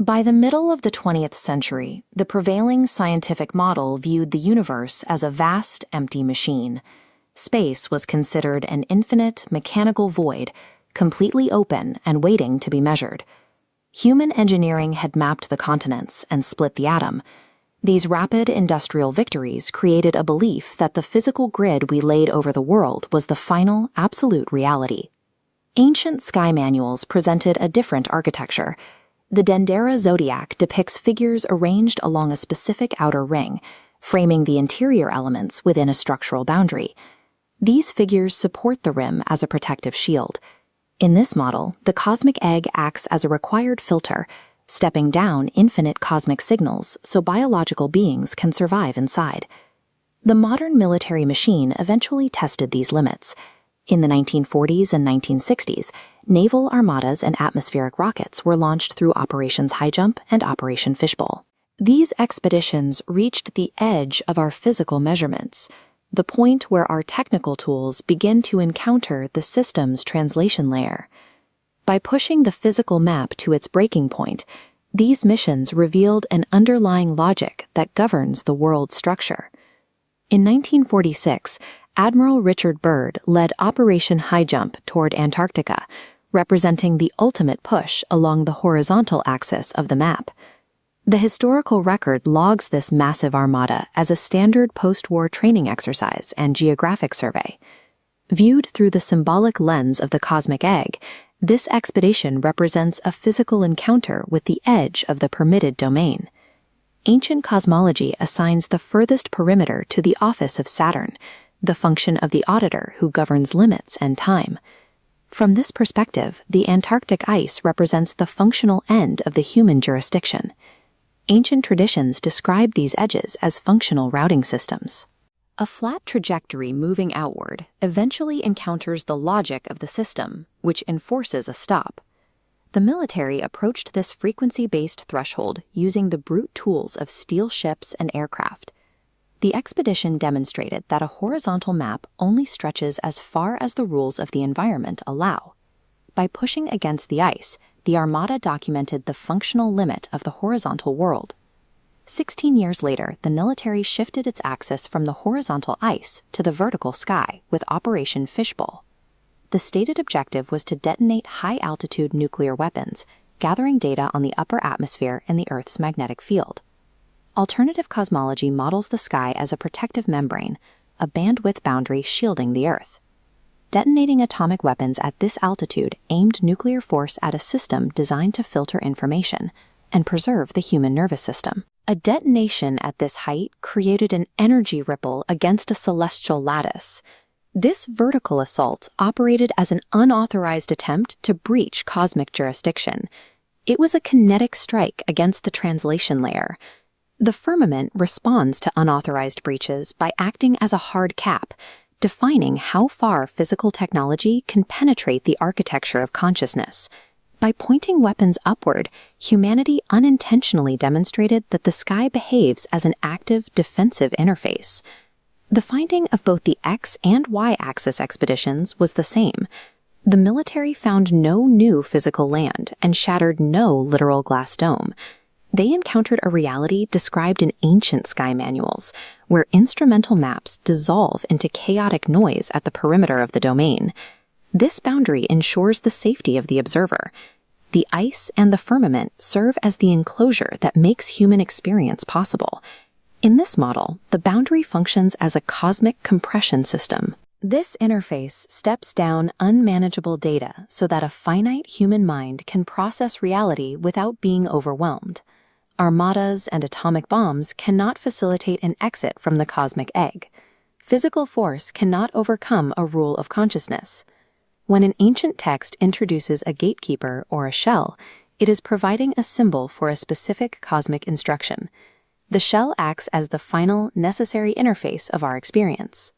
By the middle of the 20th century, the prevailing scientific model viewed the universe as a vast, empty machine. Space was considered an infinite, mechanical void, completely open and waiting to be measured. Human engineering had mapped the continents and split the atom. These rapid industrial victories created a belief that the physical grid we laid over the world was the final, absolute reality. Ancient sky manuals presented a different architecture. The Dendera zodiac depicts figures arranged along a specific outer ring, framing the interior elements within a structural boundary. These figures support the rim as a protective shield. In this model, the cosmic egg acts as a required filter, stepping down infinite cosmic signals so biological beings can survive inside. The modern military machine eventually tested these limits. In the 1940s and 1960s, naval armadas and atmospheric rockets were launched through Operations Highjump and Operation Fishbowl. These expeditions reached the edge of our physical measurements, the point where our technical tools begin to encounter the system's translation layer. By pushing the physical map to its breaking point, these missions revealed an underlying logic that governs the world's structure. In 1946, Admiral Richard Byrd led Operation Highjump toward Antarctica, representing the ultimate push along the horizontal axis of the map. The historical record logs this massive armada as a standard post-war training exercise and geographic survey. Viewed through the symbolic lens of the cosmic egg, this expedition represents a physical encounter with the edge of the permitted domain. Ancient cosmology assigns the furthest perimeter to the office of Saturn, the function of the auditor who governs limits and time. From this perspective, the Antarctic ice represents the functional end of the human jurisdiction. Ancient traditions describe these edges as functional routing systems. A flat trajectory moving outward eventually encounters the logic of the system, which enforces a stop. The military approached this frequency-based threshold using the brute tools of steel ships and aircraft. The expedition demonstrated that a horizontal map only stretches as far as the rules of the environment allow. By pushing against the ice, the Armada documented the functional limit of the horizontal world. 16 years later, the military shifted its axis from the horizontal ice to the vertical sky with Operation Fishbowl. The stated objective was to detonate high-altitude nuclear weapons, gathering data on the upper atmosphere and the Earth's magnetic field. Alternative cosmology models the sky as a protective membrane, a bandwidth boundary shielding the Earth. Detonating atomic weapons at this altitude aimed nuclear force at a system designed to filter information and preserve the human nervous system. A detonation at this height created an energy ripple against a celestial lattice. This vertical assault operated as an unauthorized attempt to breach cosmic jurisdiction. It was a kinetic strike against the translation layer. The firmament responds to unauthorized breaches by acting as a hard cap, defining how far physical technology can penetrate the architecture of consciousness. By pointing weapons upward, humanity unintentionally demonstrated that the sky behaves as an active defensive interface. The finding of both the X and Y axis expeditions was the same. The military found no new physical land and shattered no literal glass dome. They encountered a reality described in ancient sky manuals, where instrumental maps dissolve into chaotic noise at the perimeter of the domain. This boundary ensures the safety of the observer. The ice and the firmament serve as the enclosure that makes human experience possible. In this model, the boundary functions as a cosmic compression system. This interface steps down unmanageable data so that a finite human mind can process reality without being overwhelmed. Armadas and atomic bombs cannot facilitate an exit from the cosmic egg. Physical force cannot overcome a rule of consciousness. When an ancient text introduces a gatekeeper or a shell, it is providing a symbol for a specific cosmic instruction. The shell acts as the final, necessary interface of our experience.